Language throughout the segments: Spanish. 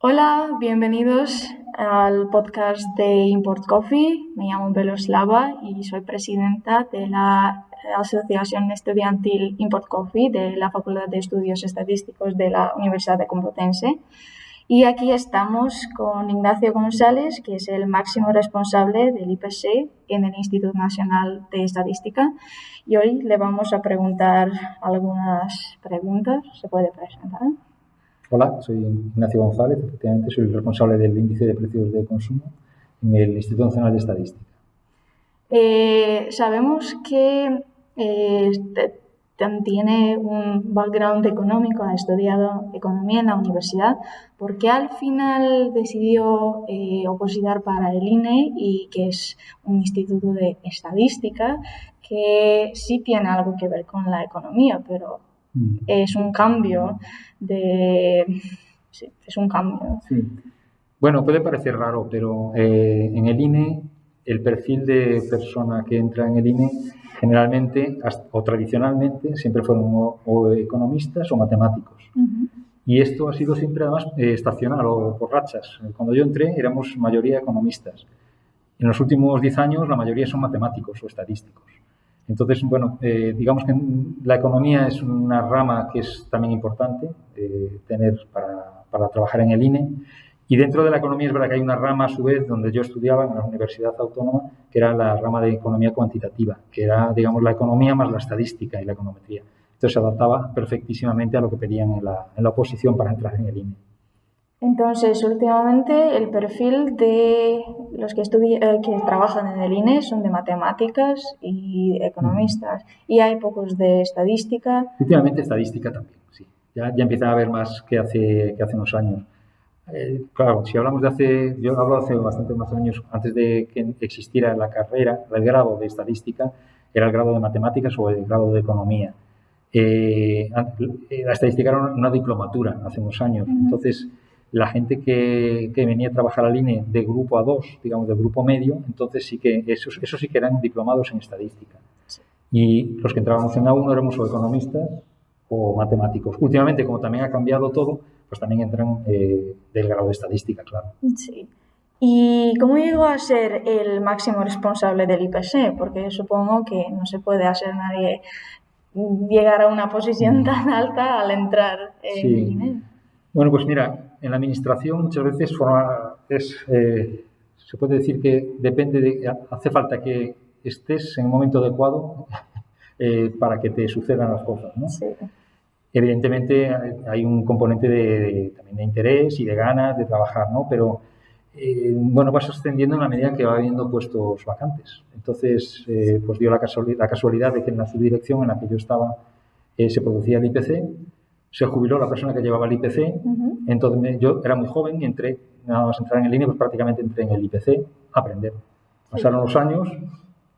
Hola, bienvenidos al podcast de Import Coffee. Me llamo Beloslava y soy presidenta de la Asociación Estudiantil Import Coffee de la Facultad de Estudios Estadísticos de la Universidad de Complutense. Y aquí estamos con Ignacio González, que es el máximo responsable del IPC en el Instituto Nacional de Estadística. Y hoy le vamos a preguntar algunas preguntas. ¿Se puede presentar? Hola, soy Ignacio González, efectivamente soy el responsable del índice de precios de consumo en el Instituto Nacional de Estadística. Sabemos que tiene un background económico, ha estudiado economía en la universidad. ¿Por qué al final decidió opositar para el INE, y que es un instituto de estadística que sí tiene algo que ver con la economía, pero es un cambio de... Sí, es un cambio. Sí. Bueno, puede parecer raro, pero en el INE, el perfil de persona que entra en el INE generalmente o tradicionalmente siempre fueron o economistas o matemáticos. Y esto ha sido siempre además estacional o por rachas. Cuando yo entré éramos mayoría economistas. En los últimos 10 años la mayoría son matemáticos o estadísticos. Entonces, bueno, digamos que la economía es una rama que es también importante tener para trabajar en el INE. Y dentro de la economía es verdad que hay una rama a su vez donde yo estudiaba en la Universidad Autónoma, que era la rama de economía cuantitativa, que era, digamos, la economía más la estadística y la econometría. Entonces se adaptaba perfectísimamente a lo que pedían en la oposición para entrar en el INE. Entonces, últimamente el perfil de los que trabajan en el INE son de matemáticas y economistas, y hay pocos de estadística. Últimamente estadística también, sí. Ya empieza a haber más que hace unos años. Claro, si hablamos yo hablo hace bastante más años, antes de que existiera la carrera, el grado de estadística, era el grado de matemáticas o el grado de economía. La estadística era una diplomatura hace unos años. Entonces, la gente que venía a trabajar al INE de grupo A2, digamos de grupo medio, entonces sí que esos sí que eran diplomados en estadística. Y los que entrábamos en A1 éramos o economistas o matemáticos. Últimamente, como también ha cambiado todo, pues también entran del grado de estadística, claro. Sí. ¿Y cómo llegó a ser el máximo responsable del IPC? Porque supongo que no se puede hacer nadie llegar a una posición tan alta al entrar en el INE. Bueno, pues mira, en la administración muchas veces se puede decir que hace falta que estés en el momento adecuado para que te sucedan las cosas, ¿no? Sí. Evidentemente hay un componente también de interés y de ganas de trabajar, ¿no? Pero bueno, vas ascendiendo en la medida que va habiendo puestos vacantes. Entonces, pues dio la casualidad de que en la subdirección en la que yo estaba se producía el IPC, se jubiló la persona que llevaba el IPC, entonces yo era muy joven y entré, nada más entrar en el INE, pues prácticamente entré en el IPC a aprender. Pasaron los años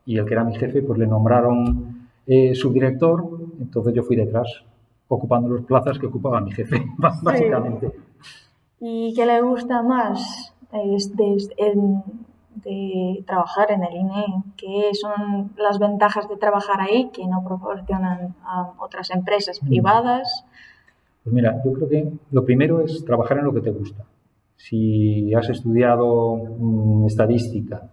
y el que era mi jefe, pues le nombraron subdirector, entonces yo fui detrás, ocupando las plazas que ocupaba mi jefe, básicamente. ¿Y qué le gusta más de trabajar en el INE? ¿Qué son las ventajas de trabajar ahí que no proporcionan a otras empresas privadas? Pues mira, yo creo que lo primero es trabajar en lo que te gusta. Si has estudiado estadística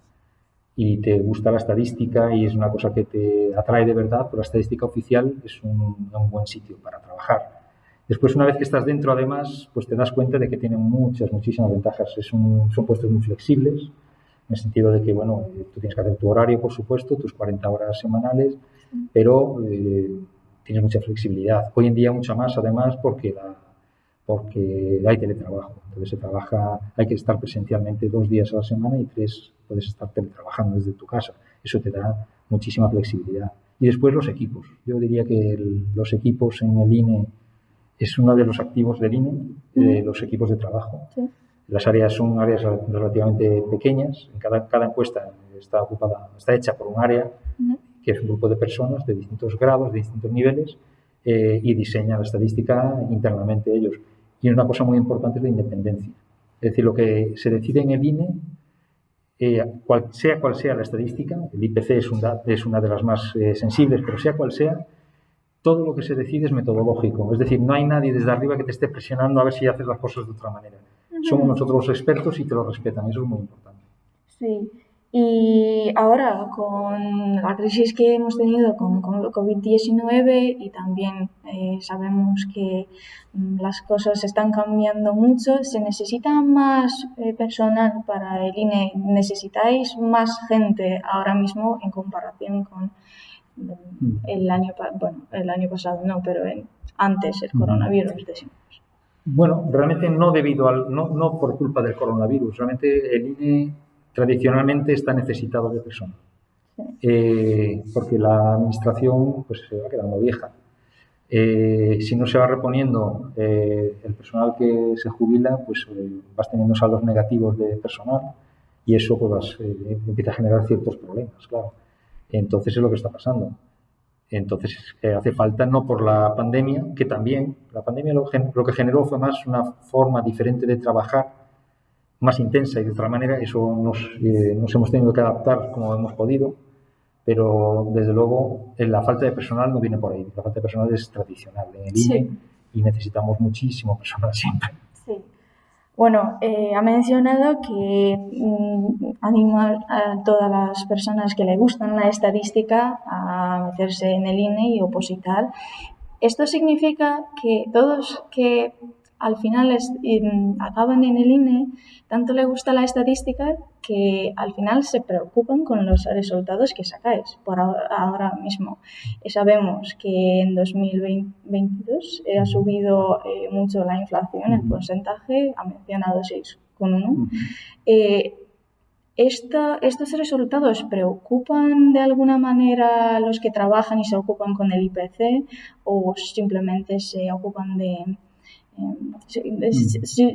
y te gusta la estadística y es una cosa que te atrae de verdad, pues la estadística oficial es un buen sitio para trabajar. Después, una vez que estás dentro, además, pues te das cuenta de que tienen muchísimas ventajas. Son puestos muy flexibles, en el sentido de que, bueno, tú tienes que hacer tu horario, por supuesto, tus 40 horas semanales, pero tienes mucha flexibilidad. Hoy en día mucha más, además, porque hay teletrabajo. Entonces hay que estar presencialmente 2 días a la semana y 3 puedes estar teletrabajando desde tu casa. Eso te da muchísima flexibilidad. Y después los equipos. Yo diría que los equipos en el INE es uno de los activos del INE, los equipos de trabajo. Sí. Las áreas son áreas relativamente pequeñas. En cada encuesta está hecha por un área, que es un grupo de personas de distintos grados, de distintos niveles, y diseña la estadística internamente ellos. Y una cosa muy importante es la independencia. Es decir, lo que se decide en el INE, sea cual sea la estadística, el IPC es una de las más sensibles, pero sea cual sea, todo lo que se decide es metodológico. Es decir, no hay nadie desde arriba que te esté presionando a ver si haces las cosas de otra manera. somos nosotros los expertos y te lo respetan, eso es muy importante. Sí, y ahora con la crisis que hemos tenido con el COVID-19 y también sabemos que las cosas están cambiando mucho, ¿se necesita más personal para el INE? ¿Necesitáis más gente ahora mismo en comparación con el año pasado, no, pero antes el coronavirus, decimos? Bueno, realmente no no por culpa del coronavirus, realmente el INE tradicionalmente está necesitado de personal, porque la administración pues se va quedando vieja. Si no se va reponiendo el personal que se jubila, pues vas teniendo saldos negativos de personal y eso pues empieza a generar ciertos problemas, claro. Entonces es lo que está pasando. Entonces hace falta, no por la pandemia, que también, la pandemia lo que generó fue más una forma diferente de trabajar, más intensa y de otra manera, eso nos hemos tenido que adaptar como hemos podido, pero desde luego la falta de personal no viene por ahí, la falta de personal es tradicional en el INE y necesitamos muchísimo personal siempre. Sí. Bueno, ha mencionado que anima a todas las personas que le gustan la estadística a meterse en el INE y opositar. Esto significa que todos que al final acaban en el INE, tanto le gusta la estadística que al final se preocupan con los resultados que sacáis. Por ahora mismo sabemos que en 2022 ha subido mucho la inflación, el porcentaje ha mencionado 6,1. ¿Estos resultados preocupan de alguna manera a los que trabajan y se ocupan con el IPC o simplemente se ocupan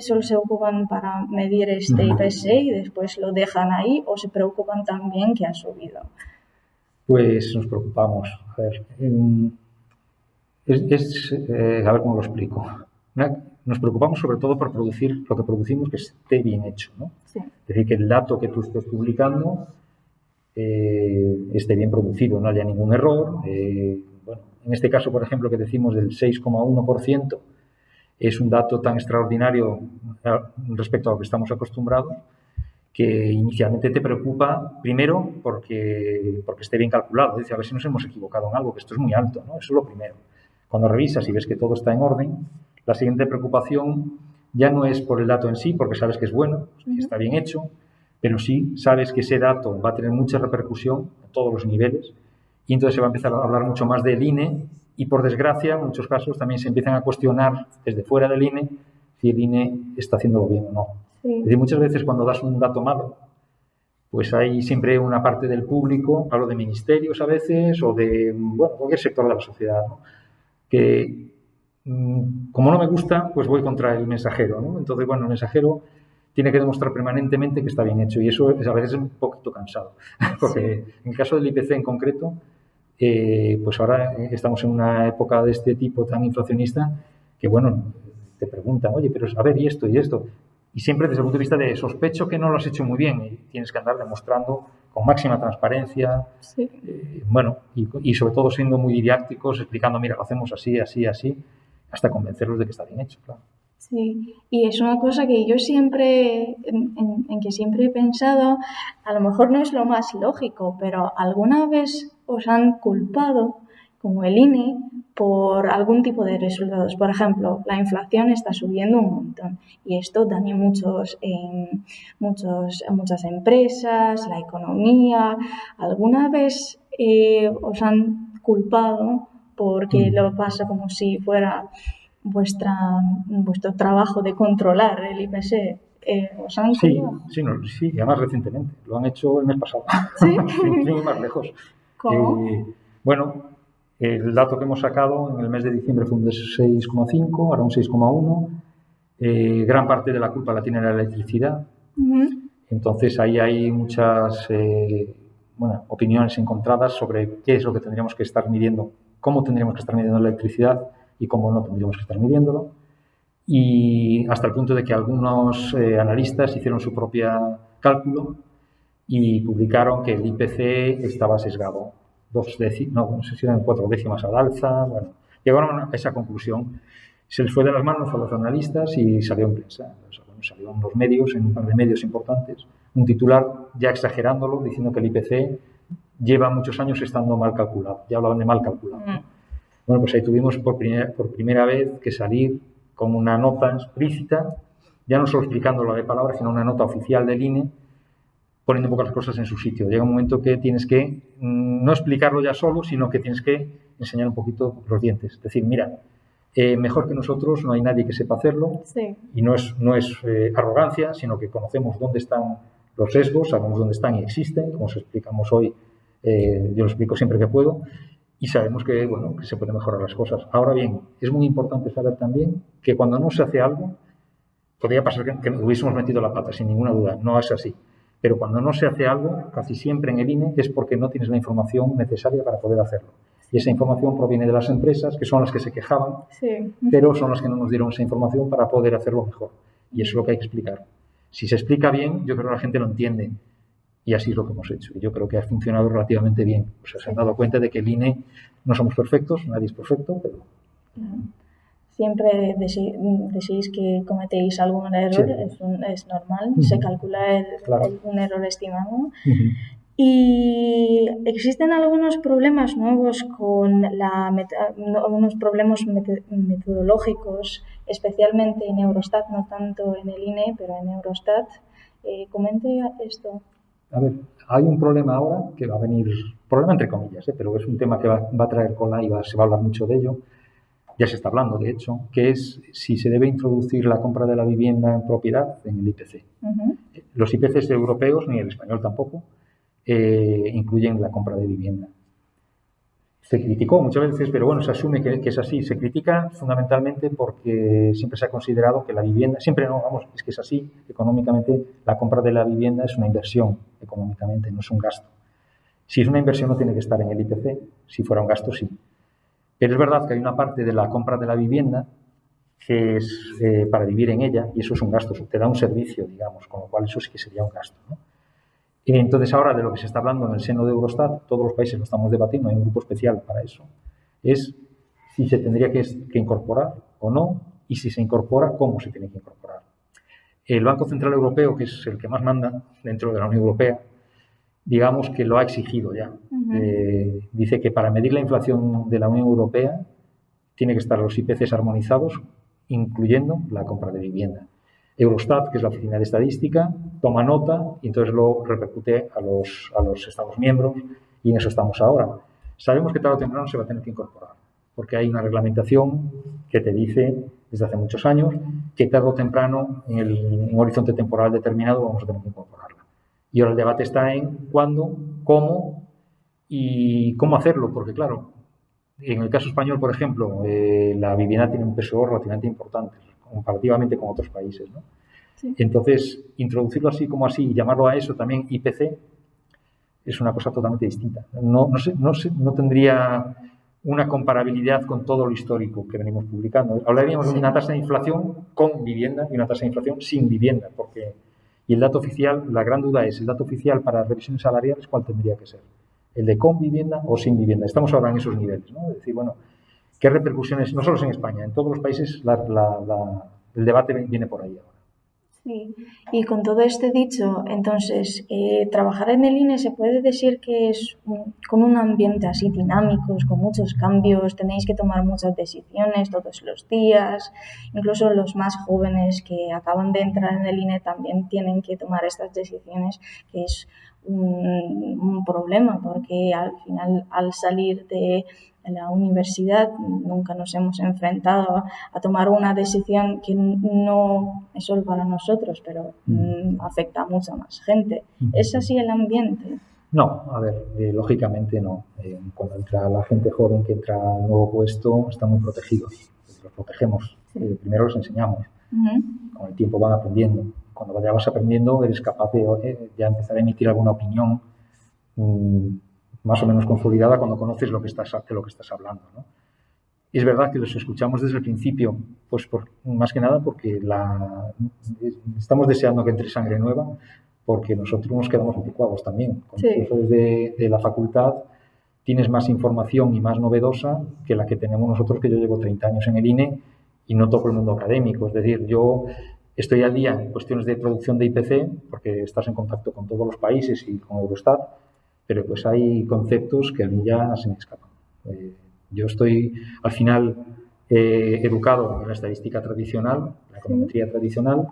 solo se ocupan para medir este IPC y después lo dejan ahí o se preocupan también que ha subido? Pues nos preocupamos. A ver, a ver cómo lo explico. Nos preocupamos sobre todo por producir lo que producimos que esté bien hecho, ¿no? Sí. Es decir, que el dato que tú estés publicando esté bien producido, no haya ningún error. Bueno, en este caso, por ejemplo, que decimos del 6,1%, es un dato tan extraordinario respecto a lo que estamos acostumbrados que inicialmente te preocupa, primero, porque esté bien calculado. Dice, a ver si nos hemos equivocado en algo, que esto es muy alto, ¿no? Eso es lo primero. Cuando revisas y ves que todo está en orden, la siguiente preocupación ya no es por el dato en sí, porque sabes que es bueno, que está bien hecho, pero sí sabes que ese dato va a tener mucha repercusión en todos los niveles y entonces se va a empezar a hablar mucho más del INE y, por desgracia, en muchos casos también se empiezan a cuestionar desde fuera del INE si el INE está haciéndolo bien o no. Sí. Es decir, muchas veces cuando das un dato malo, pues hay siempre una parte del público, hablo de ministerios a veces o de cualquier sector de la sociedad, ¿no? Que como no me gusta, pues voy contra el mensajero, ¿no? Entonces, el mensajero tiene que demostrar permanentemente que está bien hecho y eso es a veces un poquito cansado, porque en el caso del IPC en concreto, pues ahora estamos en una época de este tipo tan inflacionista que, te preguntan, oye, pero a ver, y esto, y siempre desde el punto de vista de sospecho que no lo has hecho muy bien y tienes que andar demostrando con máxima transparencia, y sobre todo siendo muy didácticos, explicando, mira, lo hacemos así, así, así, hasta convencerlos de que está bien hecho, claro. Sí, y es una cosa que yo siempre, en que siempre he pensado, a lo mejor no es lo más lógico, pero ¿alguna vez os han culpado, como el INE, por algún tipo de resultados? Por ejemplo, la inflación está subiendo un montón y esto daña muchas empresas, la economía. ¿Alguna vez os han culpado porque lo pasa como si fuera vuestro trabajo de controlar el IPC? ¿Os han culpado? Sí, y además recientemente. Lo han hecho el mes pasado. ¿Sí? Sin más lejos. ¿Cómo? El dato que hemos sacado en el mes de diciembre fue un 6,5, ahora un 6,1. Gran parte de la culpa la tiene la electricidad. Entonces ahí hay muchas opiniones encontradas sobre qué es lo que tendríamos que estar midiendo, cómo tendríamos que estar midiendo la electricidad y cómo no tendríamos que estar midiéndolo. Y hasta el punto de que algunos analistas hicieron su propio cálculo y publicaron que el IPC estaba sesgado. No sé si eran 4 décimas al alza. Llegaron a esa conclusión. Se les fue de las manos a los analistas y salió en prensa. O sea, bueno, salió en los medios, en un par de medios importantes, un titular ya exagerándolo, diciendo que el IPC lleva muchos años estando mal calculado. Ya hablaban de mal calculado, ¿no? Bueno, pues ahí tuvimos por primera vez que salir con una nota explícita, ya no solo explicándolo de palabras, sino una nota oficial del INE, poniendo un poco las cosas en su sitio. Llega un momento que tienes que no explicarlo ya solo, sino que tienes que enseñar un poquito los dientes. Es decir, mira, mejor que nosotros no hay nadie que sepa hacerlo, Sí. Y no es arrogancia, sino que conocemos dónde están los sesgos, sabemos dónde están y existen, como os explicamos hoy, yo lo explico siempre que puedo, y sabemos que, bueno, que se pueden mejorar las cosas. Ahora bien, es muy importante saber también que cuando no se hace algo, podría pasar que hubiésemos metido la pata, sin ninguna duda, no es así. Pero cuando no se hace algo, casi siempre en el INE, es porque no tienes la información necesaria para poder hacerlo. Y esa información proviene de las empresas, que son las que se quejaban, Sí. pero son las que no nos dieron esa información para poder hacerlo mejor. Y eso es lo que hay que explicar. Si se explica bien, yo creo que la gente lo entiende. Y así es lo que hemos hecho. Y yo creo que ha funcionado relativamente bien. O sea, se han dado cuenta de que el INE no somos perfectos, nadie es perfecto, pero... Siempre decís que cometéis algún error, Sí. es normal, se calcula Claro. un error estimado. Y existen algunos problemas nuevos con algunos problemas metodológicos, especialmente en Eurostat, no tanto en el INE, pero en Eurostat. Comente esto. A ver, hay un problema ahora que va a venir, problema entre comillas, pero es un tema que va a traer cola y se va a hablar mucho de ello. Ya se está hablando, de hecho, que es si se debe introducir la compra de la vivienda en propiedad en el IPC. Los IPCs europeos, ni el español tampoco, incluyen la compra de vivienda. Se criticó muchas veces, pero bueno, se asume que es así. Se critica fundamentalmente porque siempre se ha considerado que la vivienda, siempre no, vamos, es que es así, económicamente la compra de la vivienda es una inversión económicamente, no es un gasto. Si es una inversión no tiene que estar en el IPC, si fuera un gasto sí. Pero es verdad que hay una parte de la compra de la vivienda que es para vivir en ella y eso es un gasto, te da un servicio, digamos, con lo cual eso sí que sería un gasto, ¿no? Y entonces ahora de lo que se está hablando en el seno de Eurostat, todos los países lo estamos debatiendo, hay un grupo especial para eso, es si se tendría que incorporar o no y si se incorpora, cómo se tiene que incorporar. El Banco Central Europeo, que es el que más manda dentro de la Unión Europea, digamos que lo ha exigido ya. Dice que para medir la inflación de la Unión Europea tiene que estar los IPCs armonizados, incluyendo la compra de vivienda. Eurostat, que es la oficina de estadística, toma nota y entonces lo repercute a los Estados miembros y en eso estamos ahora. Sabemos que tarde o temprano se va a tener que incorporar, porque hay una reglamentación que te dice desde hace muchos años que tarde o temprano en un horizonte temporal determinado vamos a tener que incorporarla. Y ahora el debate está en cuándo, cómo y cómo hacerlo, porque claro, en el caso español, por ejemplo, la vivienda tiene un peso relativamente importante comparativamente con otros países, ¿no? Sí. Entonces, introducirlo así como así y llamarlo a eso también IPC es una cosa totalmente distinta. No tendría una comparabilidad con todo lo histórico que venimos publicando. Hablaríamos de una tasa de inflación con vivienda y una tasa de inflación sin vivienda, porque y el dato oficial, la gran duda es, el dato oficial para revisiones salariales, ¿cuál tendría que ser? ¿El de con vivienda o sin vivienda? Estamos ahora en esos niveles, ¿no? Es decir, bueno, ¿qué repercusiones? No solo en España, en todos los países el debate viene por ahí ahora. Sí, y con todo este dicho, entonces, trabajar en el INE se puede decir que es con un ambiente así dinámico, con muchos cambios, tenéis que tomar muchas decisiones todos los días, incluso los más jóvenes que acaban de entrar en el INE también tienen que tomar estas decisiones, que es un problema, porque al final, al salir de la universidad, nunca nos hemos enfrentado a tomar una decisión que no es solo para nosotros, pero afecta a mucha más gente. ¿Es así el ambiente? No, a ver, lógicamente no. Cuando entra la gente joven que entra a un nuevo puesto, están muy protegidos. Los protegemos. Sí. Primero los enseñamos. Con el tiempo van aprendiendo. Cuando ya vas aprendiendo, eres capaz de ya empezar a emitir alguna opinión más o menos consolidada cuando conoces de lo que estás hablando, ¿no? Y es verdad que los escuchamos desde el principio, pues más que nada porque estamos deseando que entre sangre nueva, porque nosotros nos quedamos anticuados también. Con los profesores de la facultad tienes más información y más novedosa que la que tenemos nosotros, que yo llevo 30 años en el INE y no todo el mundo académico. Es decir, yo estoy al día en cuestiones de producción de IPC, porque estás en contacto con todos los países y con Eurostat, pero pues hay conceptos que a mí ya se me escapan. Yo estoy, al final, educado en la estadística tradicional, la econometría tradicional,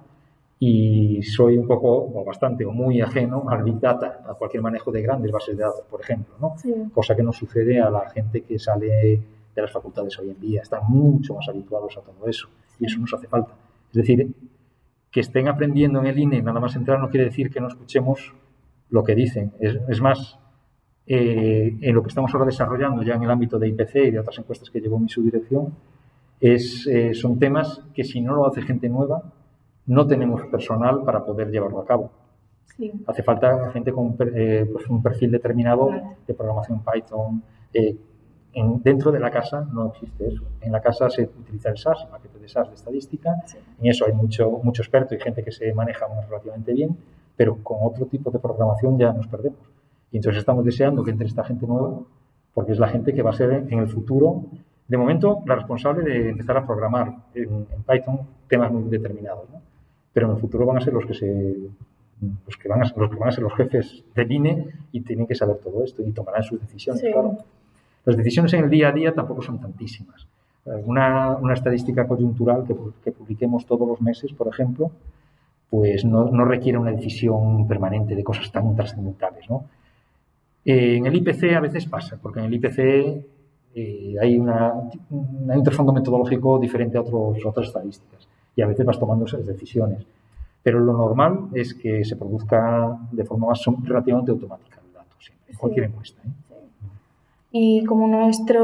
y soy un poco, o bastante, o muy ajeno al Big Data, a cualquier manejo de grandes bases de datos, por ejemplo, ¿no? Sí. Cosa que no sucede a la gente que sale de las facultades hoy en día. Están mucho más habituados a todo eso, y eso nos hace falta. Es decir, que estén aprendiendo en el INE, nada más entrar, no quiere decir que no escuchemos lo que dicen. Es más, en lo que estamos ahora desarrollando ya en el ámbito de IPC y de otras encuestas que llevo en mi subdirección, son temas que si no lo hace gente nueva, no tenemos personal para poder llevarlo a cabo. Sí. Hace falta gente con pues un perfil determinado de programación Python. Dentro de la casa no existe eso. En la casa se utiliza el SAS, el paquete de SAS de estadística. Sí. En eso hay mucho experto y gente que se maneja relativamente bien, pero con otro tipo de programación ya nos perdemos. Y entonces estamos deseando que entre esta gente nueva, porque es la gente que va a ser en el futuro, de momento, la responsable de empezar a programar en Python temas muy determinados, ¿no? Pero en el futuro van a ser los que van a ser los jefes del INE y tienen que saber todo esto y tomarán sus decisiones, sí. Claro. Las decisiones en el día a día tampoco son tantísimas. Una estadística coyuntural que publiquemos todos los meses, por ejemplo, pues no requiere una decisión permanente de cosas tan trascendentales, ¿no? En el IPC a veces pasa, porque en el IPC hay un trasfondo metodológico diferente a otras estadísticas y a veces vas tomando esas decisiones. Pero lo normal es que se produzca de forma relativamente automática el dato, siempre, en cualquier encuesta, ¿eh? Y como nuestra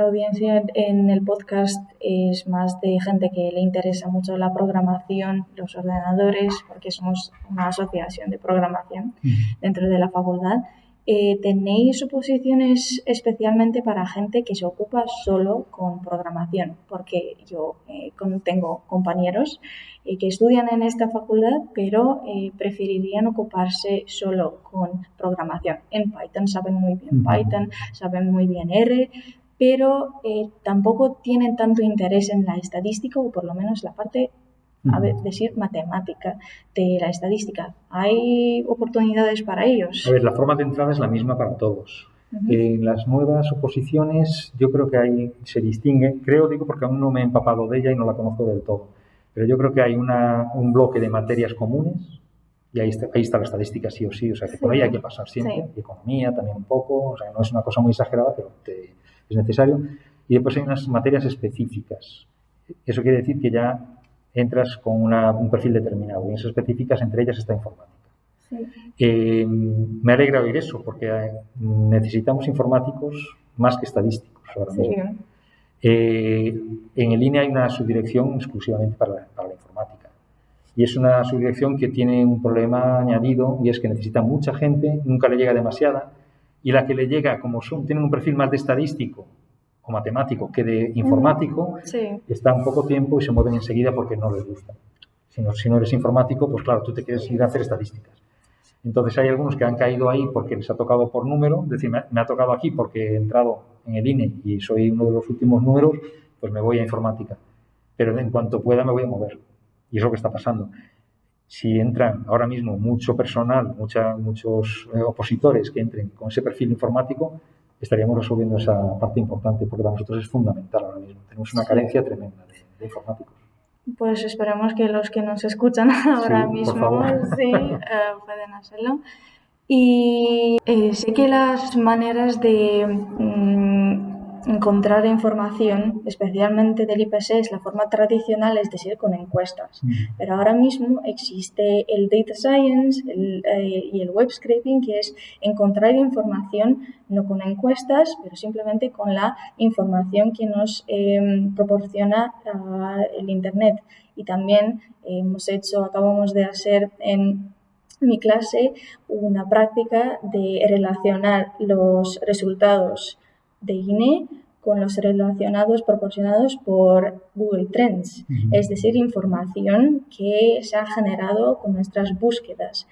audiencia en el podcast es más de gente que le interesa mucho la programación, los ordenadores, porque somos una asociación de programación dentro de la facultad, ¿tenéis oposiciones especialmente para gente que se ocupa solo con programación? Porque yo tengo compañeros que estudian en esta facultad, pero preferirían ocuparse solo con programación. En Python saben muy bien Python, saben muy bien R, pero tampoco tienen tanto interés en la estadística, o por lo menos la parte, decir, matemática de la estadística. ¿Hay oportunidades para ellos? A ver, la forma de entrada es la misma para todos. En las nuevas oposiciones yo creo que se distingue, digo porque aún no me he empapado de ella y no la conozco del todo, pero yo creo que hay un bloque de materias comunes y ahí está la estadística sí o sí, o sea que por ahí hay que pasar siempre, y economía también un poco, o sea no es una cosa muy exagerada, pero es necesario. Y después hay unas materias específicas. Eso quiere decir que ya entras con un perfil determinado y en esas específicas entre ellas está informática. Sí. Me alegra oír eso porque necesitamos informáticos más que estadísticos ahora mismo. En el INE hay una subdirección exclusivamente para la informática y es una subdirección que tiene un problema añadido y es que necesita mucha gente, nunca le llega demasiada y la que le llega, como tienen un perfil más de estadístico o matemático que de informático, está un poco tiempo y se mueven enseguida porque no les gusta. Si no eres informático, pues claro, tú te quieres ir a hacer estadísticas. Entonces hay algunos que han caído ahí porque les ha tocado por número, es decir, me ha tocado aquí porque he entrado en el INE y soy uno de los últimos números, pues me voy a informática. Pero en cuanto pueda me voy a mover. Y es lo que está pasando. Si entran ahora mismo mucho personal, muchos opositores que entren con ese perfil informático, estaríamos resolviendo esa parte importante porque para nosotros es fundamental ahora mismo. Tenemos una carencia tremenda de informáticos. Pues esperemos que los que nos escuchan ahora mismo puedan hacerlo. Y sé que las maneras de encontrar información, especialmente del IPC, es la forma tradicional, es decir, con encuestas. Pero ahora mismo existe el data science y el web scraping, que es encontrar información no con encuestas, pero simplemente con la información que nos proporciona el Internet. Y también acabamos de hacer en mi clase una práctica de relacionar los resultados de INE con los relacionados proporcionados por Google Trends, es decir, información que se ha generado con nuestras búsquedas.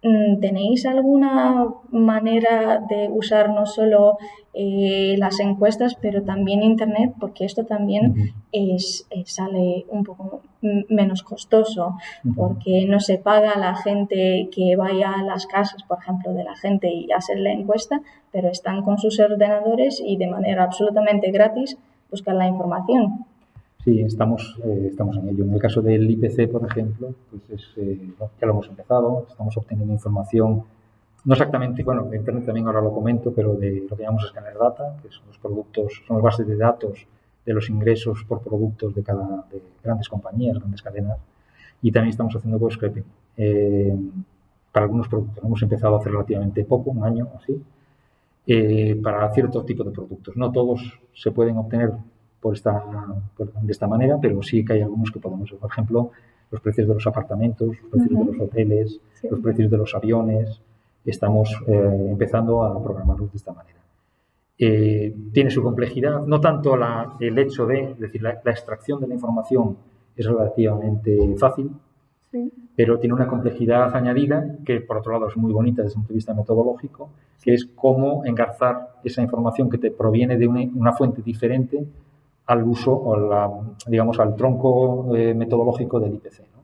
¿tenéis alguna manera de usar no solo las encuestas, pero también Internet? Porque esto también sale un poco menos costoso, porque no se paga a la gente que vaya a las casas, por ejemplo, de la gente y hacer la encuesta, pero están con sus ordenadores y de manera absolutamente gratis buscan la información. Sí, estamos en ello. En el caso del IPC, por ejemplo, pues ya lo hemos empezado, estamos obteniendo información, no exactamente, bueno, de Internet también ahora lo comento, pero de lo que llamamos Scanner Data, que son los productos, son las bases de datos de los ingresos por productos de grandes compañías, grandes cadenas, y también estamos haciendo web scraping para algunos productos. Hemos empezado hace relativamente poco, un año o así, para cierto tipo de productos. No todos se pueden obtener de esta manera, pero sí que hay algunos que podemos ver. Por ejemplo, los precios de los apartamentos, los precios de los hoteles, los precios de los aviones. Estamos empezando a programarlos de esta manera. Tiene su complejidad, no tanto el hecho de, es decir, la extracción de la información es relativamente fácil, pero tiene una complejidad añadida que, por otro lado, es muy bonita desde un punto de vista metodológico, que es cómo engarzar esa información que te proviene de una fuente diferente al uso o digamos al tronco metodológico del IPC, ¿no?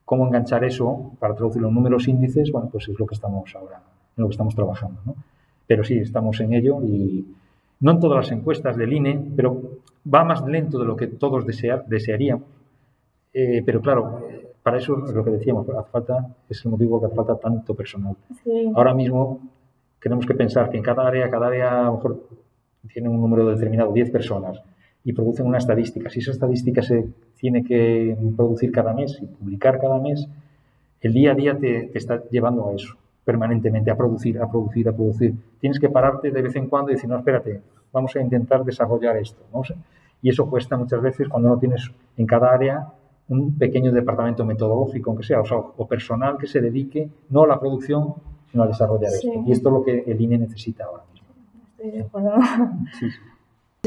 Cómo enganchar eso para traducirlo en números índices, bueno, pues es lo que estamos ahora, en lo que estamos trabajando, ¿no? Pero sí, estamos en ello y no en todas las encuestas del INE, pero va más lento de lo que todos desearíamos. Pero claro, para eso es lo que decíamos, es el motivo que hace falta tanto personal. Sí. Ahora mismo tenemos que pensar que en cada área a lo mejor tiene un número determinado, 10 personas, y producen una estadística. Si esa estadística se tiene que producir cada mes y publicar cada mes, el día a día te está llevando a eso, permanentemente, a producir. Tienes que pararte de vez en cuando y decir, no, espérate, vamos a intentar desarrollar esto, ¿no? Y eso cuesta muchas veces cuando no tienes en cada área un pequeño departamento metodológico, aunque sea, o personal que se dedique no a la producción, sino a desarrollar esto. Y esto es lo que el INE necesita ahora mismo. Estoy de acuerdo. Sí.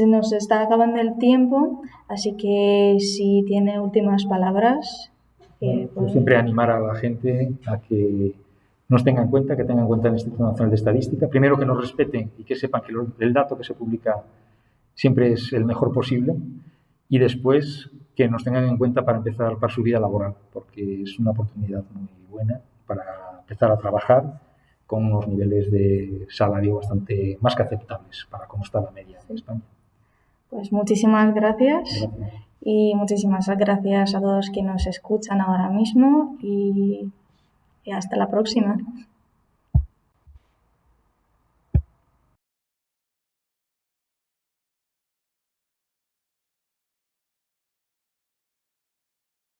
Nos está acabando el tiempo, así que si tiene últimas palabras. Yo siempre animar a la gente a que nos tenga en cuenta, que tenga en cuenta el Instituto Nacional de Estadística. Primero, que nos respeten y que sepan que el dato que se publica siempre es el mejor posible. Y después, que nos tengan en cuenta para empezar para su vida laboral, porque es una oportunidad muy buena para empezar a trabajar con unos niveles de salario bastante más que aceptables para cómo está la media en España. Pues muchísimas gracias. Y muchísimas gracias a todos que nos escuchan ahora mismo y hasta la próxima.